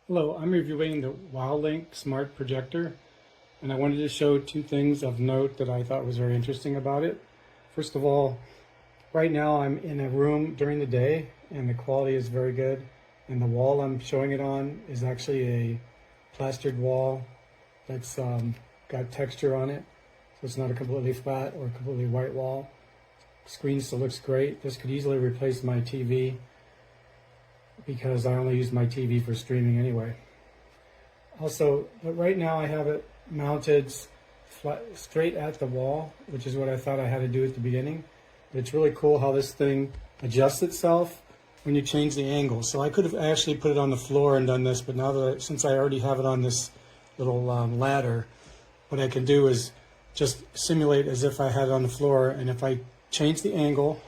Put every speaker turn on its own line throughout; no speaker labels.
Hello, I'm reviewing the wowlink smart projector, and I wanted to show two things of note that I thought was very interesting about it. First of all, right now I'm in a room during the day and the quality is very good, and the wall I'm showing it on is actually a plastered wall that's got texture on it, so it's not a completely flat or completely white wall. Screen still looks great. This could easily replace my TV because I only use my TV for streaming anyway. Also, right now I have it mounted straight at the wall, which is what I thought I had to do at the beginning. But it's really cool how this thing adjusts itself when you change the angle. So I could have actually put it on the floor and done this, but now that since I already have it on this little ladder, what I can do is just simulate as if I had it on the floor, and if I change the angle,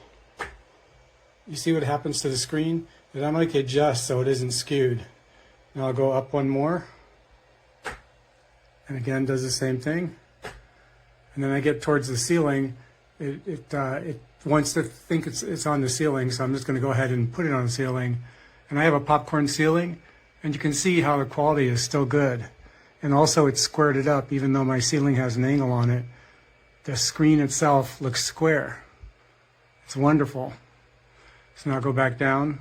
you see what happens to the screen? It automatically adjusts so it isn't skewed. Now I'll go up one more, and again does the same thing. And then I get towards the ceiling, it wants to think it's on the ceiling, so I'm just going to go ahead and put it on the ceiling. And I have a popcorn ceiling, and you can see how the quality is still good. And also it's squared it up, even though my ceiling has an angle on it. The screen itself looks square. It's wonderful. So now I'll go back down.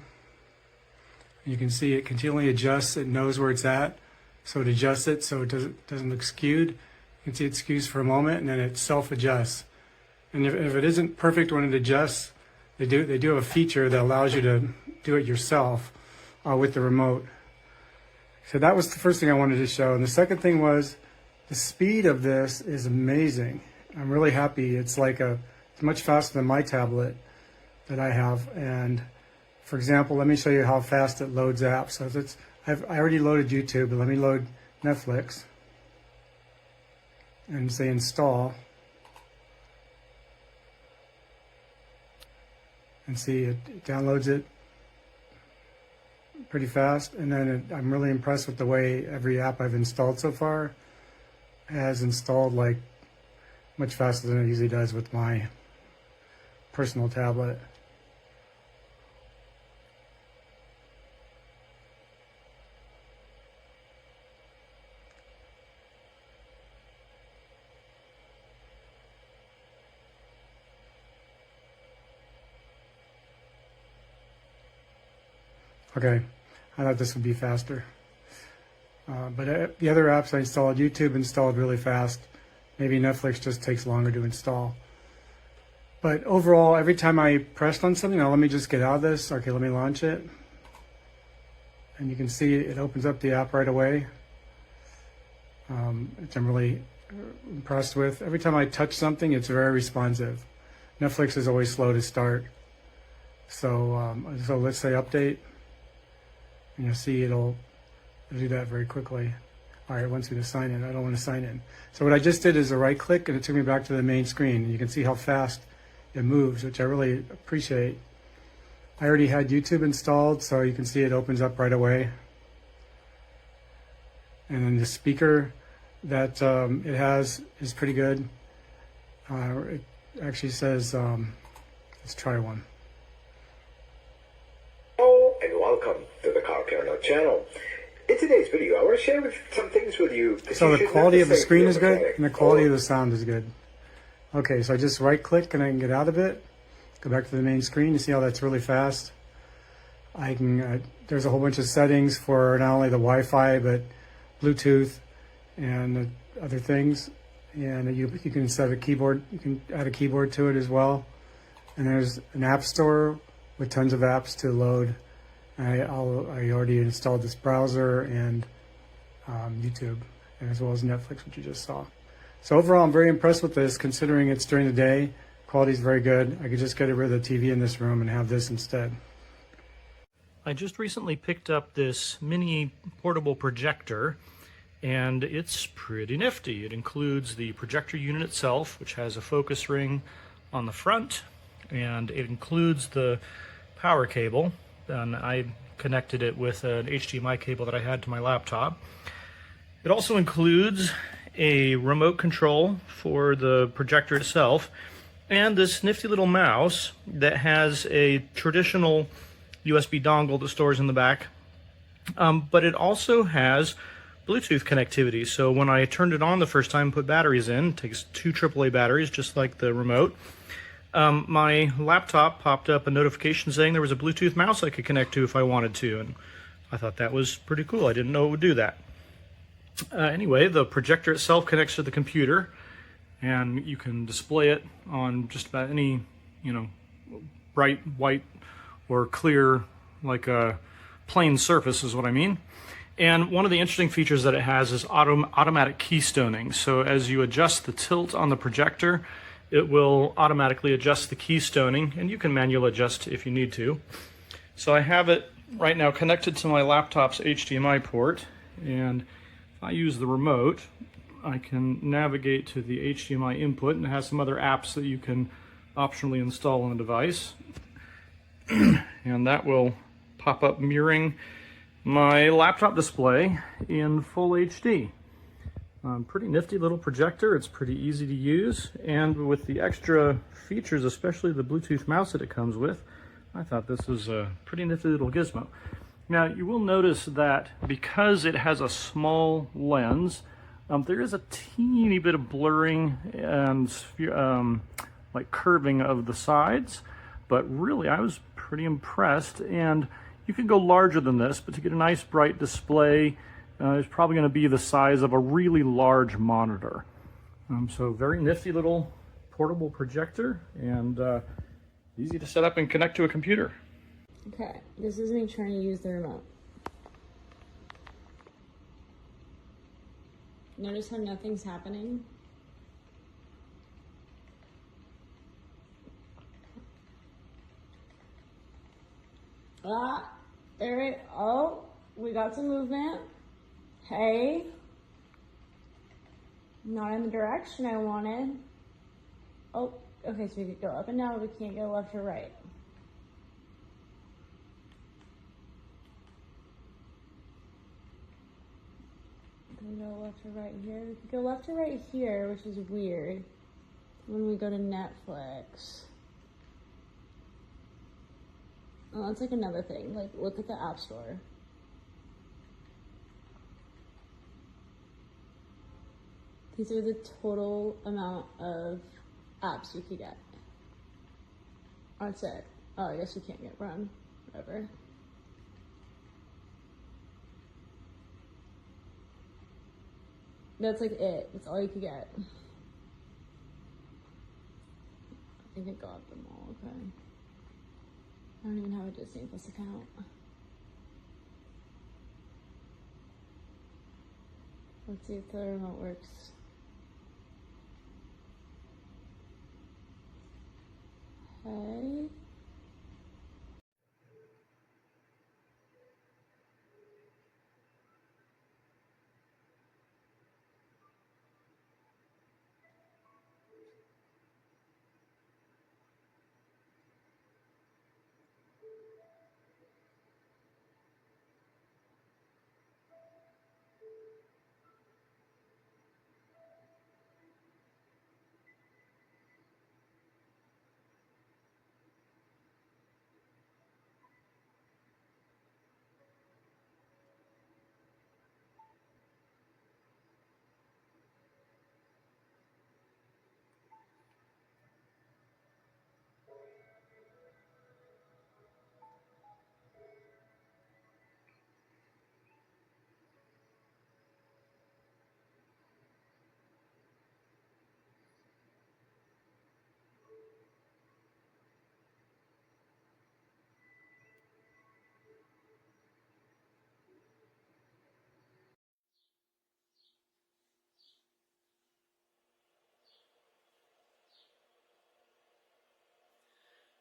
You can see it continually adjusts. It knows where it's at, so it adjusts it so it doesn't look skewed. You can see it skews for a moment, and then it self-adjusts. And if it isn't perfect when it adjusts, they do have a feature that allows you to do it yourself with the remote. So that was the first thing I wanted to show. And the second thing was the speed of this is amazing. I'm really happy. It's much faster than my tablet that I have. And for example, let me show you how fast it loads apps. So I already loaded YouTube, but let me load Netflix and say install. And see, it downloads it pretty fast. And then I'm really impressed with the way every app I've installed so far has installed like much faster than it usually does with my personal tablet. Okay, I thought this would be faster. But the other apps I installed, YouTube installed really fast. Maybe Netflix just takes longer to install. But overall, every time I pressed on something, now let me just get out of this. Okay, let me launch it. And you can see it opens up the app right away, which I'm really impressed with. Every time I touch something, it's very responsive. Netflix is always slow to start. So let's say update. And you'll see it'll do that very quickly. All right, it wants me to sign in. I don't want to sign in. So what I just did is a right click, and it took me back to the main screen. And you can see how fast it moves, which I really appreciate. I already had YouTube installed, so you can see it opens up right away. And then the speaker that it has is pretty good. It actually says, let's try one.
And welcome to the Car Kernel channel. In today's video, I want to share some things with you.
So the quality of the screen is good, and the quality of the sound is good. Okay, so I just right click and I can get out of it, go back to the main screen. You see how that's really fast. I can, there's a whole bunch of settings for not only the Wi-Fi, but Bluetooth and other things. And you can set a keyboard, you can add a keyboard to it as well. And there's an app store with tons of apps to load. I already installed this browser and YouTube, as well as Netflix, which you just saw. So overall, I'm very impressed with this, considering it's during the day. Quality is very good. I could just get rid of the TV in this room and have this instead.
I just recently picked up this mini portable projector, and it's pretty nifty. It includes the projector unit itself, which has a focus ring on the front, and it includes the power cable. And I connected it with an HDMI cable that I had to my laptop. It also includes a remote control for the projector itself, and this nifty little mouse that has a traditional USB dongle that stores in the back, But it also has Bluetooth connectivity. So when I turned it on the first time, put batteries in, it takes 2 AAA batteries, just like the remote. My laptop popped up a notification saying there was a Bluetooth mouse I could connect to if I wanted to, and I thought that was pretty cool. I didn't know it would do that. Anyway, the projector itself connects to the computer, and you can display it on just about any, bright white or clear, like a plain surface is what I mean. And one of the interesting features that it has is automatic keystoning. So as you adjust the tilt on the projector, it will automatically adjust the keystoning, and you can manually adjust if you need to. So I have it right now connected to my laptop's HDMI port, and if I use the remote, I can navigate to the HDMI input, and it has some other apps that you can optionally install on the device. And that will pop up mirroring my laptop display in full HD. Pretty nifty little projector. It's pretty easy to use, and with the extra features, especially the Bluetooth mouse that it comes with, I thought this was a pretty nifty little gizmo. Now you will notice that because it has a small lens, there is a teeny bit of blurring and like curving of the sides, but really I was pretty impressed. And you could go larger than this, but to get a nice bright display, it's probably going to be the size of a really large monitor. So very nifty little portable projector, and easy to set up and connect to a computer.
Okay, this is me trying to use the remote. Notice how nothing's happening? There it, oh, we got some movement. Hey. Not in the direction I wanted. Oh, okay, so we could go up and down, but we can't go left or right. Can we go left or right here? We could go left or right here, which is weird. When we go to Netflix. Oh, that's like another thing. Like, look at the App Store. These are the total amount of apps you could get. That's it. Oh, I guess you can't get Run. Whatever. That's like it. That's all you could get. I think it got them all. Okay. I don't even have a Disney Plus account. Let's see if the remote works. Okay.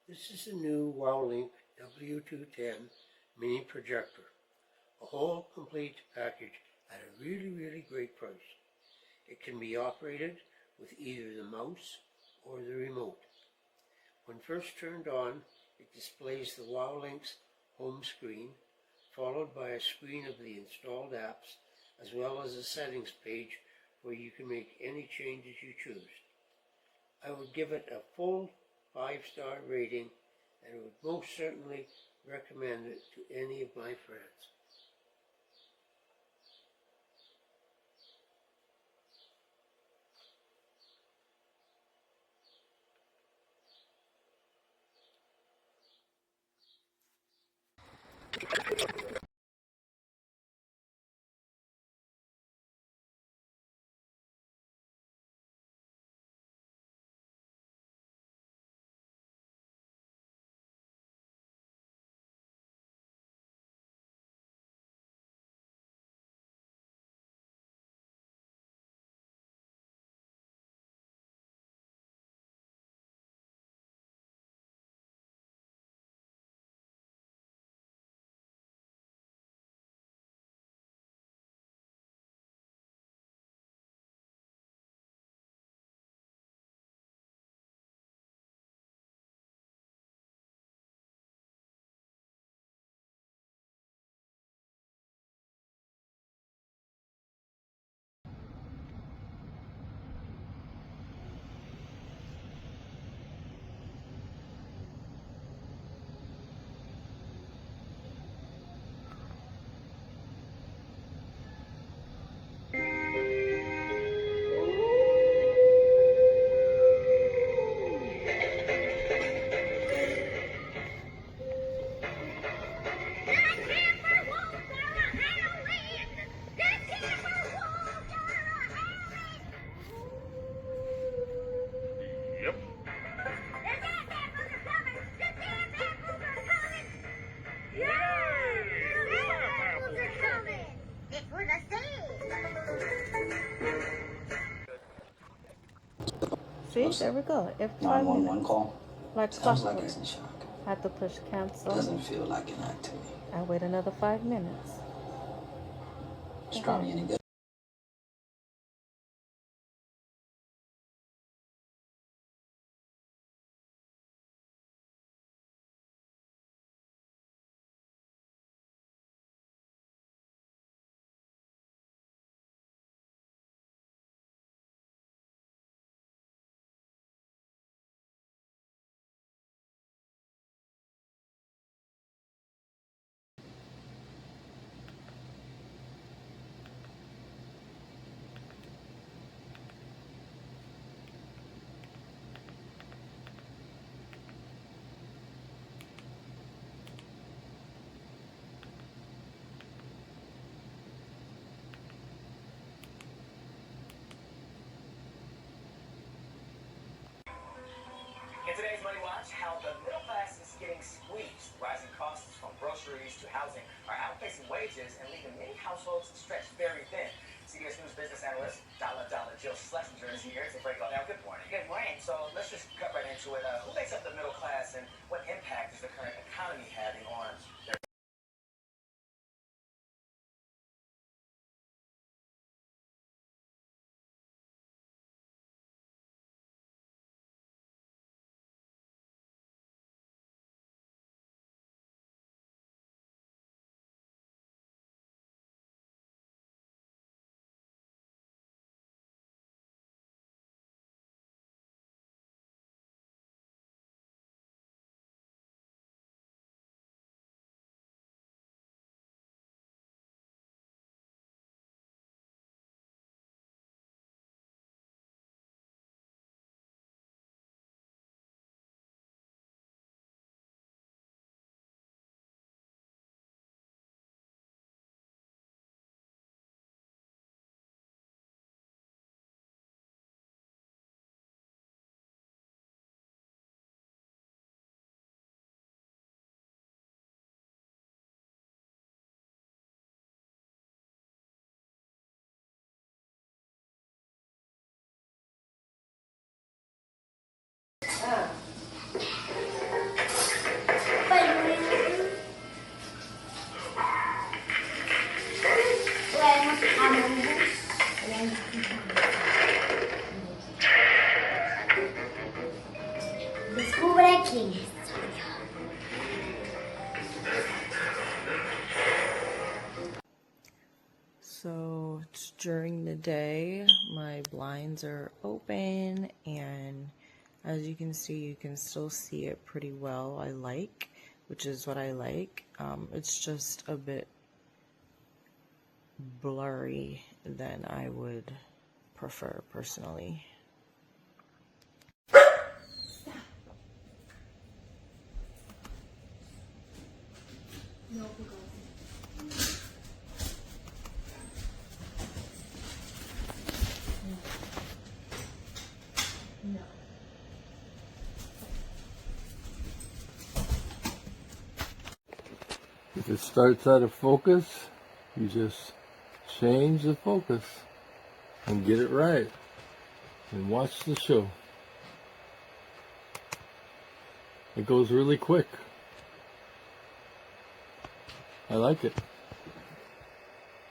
This is the new wowlink W210 mini projector. A whole complete package at a really great price. It can be operated with either the mouse or the remote. When first turned on, it displays the wowlink's home screen, followed by a screen of the installed apps, as well as a settings page where you can make any changes you choose. I would give it a full 5-star rating and would most certainly recommend it to any of my friends.
See, there we go. Every 5 minutes.
Call.
Like
Sounds like
clockwork.
it's in shock.
I have to push cancel.
Doesn't feel like an act to me.
I wait another 5 minutes.
It's probably any good.
In today's Money Watch, how the middle class is getting squeezed. Rising costs from groceries to housing are outpacing wages and leaving many households stretched very thin. CBS News business analyst Dollar Jill Schlesinger is here to break all down. Good morning. Good morning. So let's just cut right into it. Who makes up the middle class and what impact is the current economy having on their
Descubra quién es.
So it's during the day, my blinds are open, and as you can see, you can still see it pretty well. Which is what I like. It's just a bit blurry than I would prefer personally.
If it starts out of focus, you just change the focus and get it right. And watch the show. It goes really quick. I like it.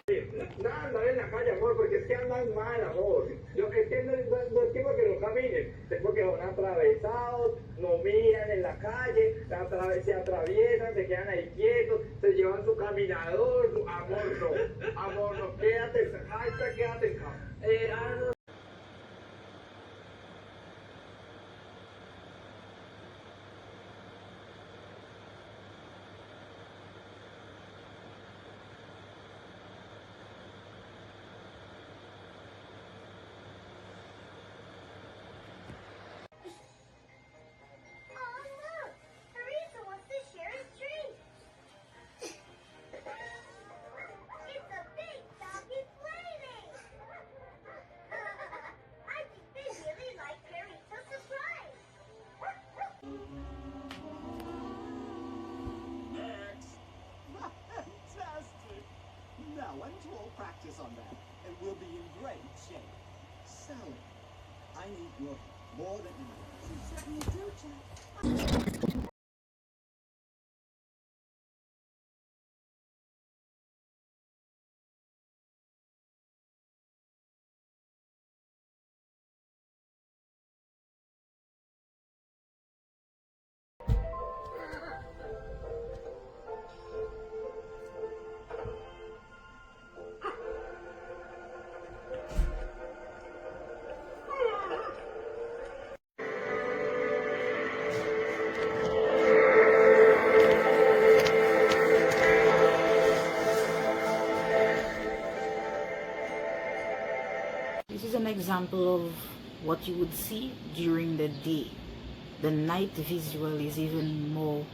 Andar en la calle, amor, porque es que andan mal, amor. Lo que es que no es que porque no caminen, es porque son atravesados, no miran en la calle, se atraviesan, se quedan ahí quietos, se llevan su caminador, amor, no, quédate, quédate en casa.
Now, to all practice on that, and we'll be in great shape. Sally, I need your help more than anything. You certainly do, Jack.
This is an example of what you would see during the day. The night visual is even more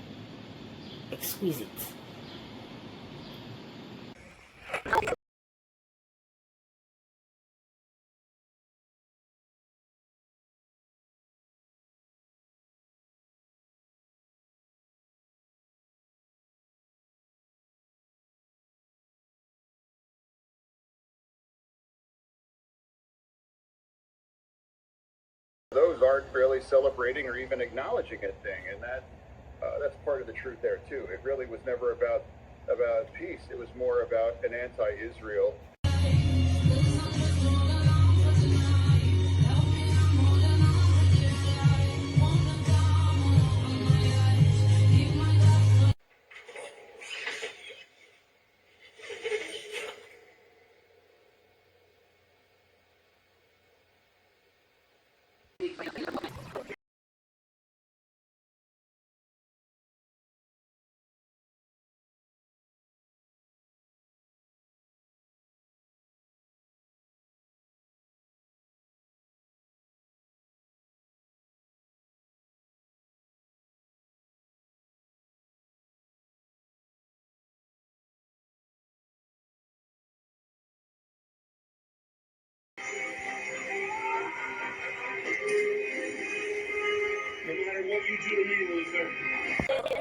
exquisite.
Those aren't really celebrating or even acknowledging a thing, and that's part of the truth there too. It really was never about peace. It was more about an anti-Israel. No matter what you do to me, Luther.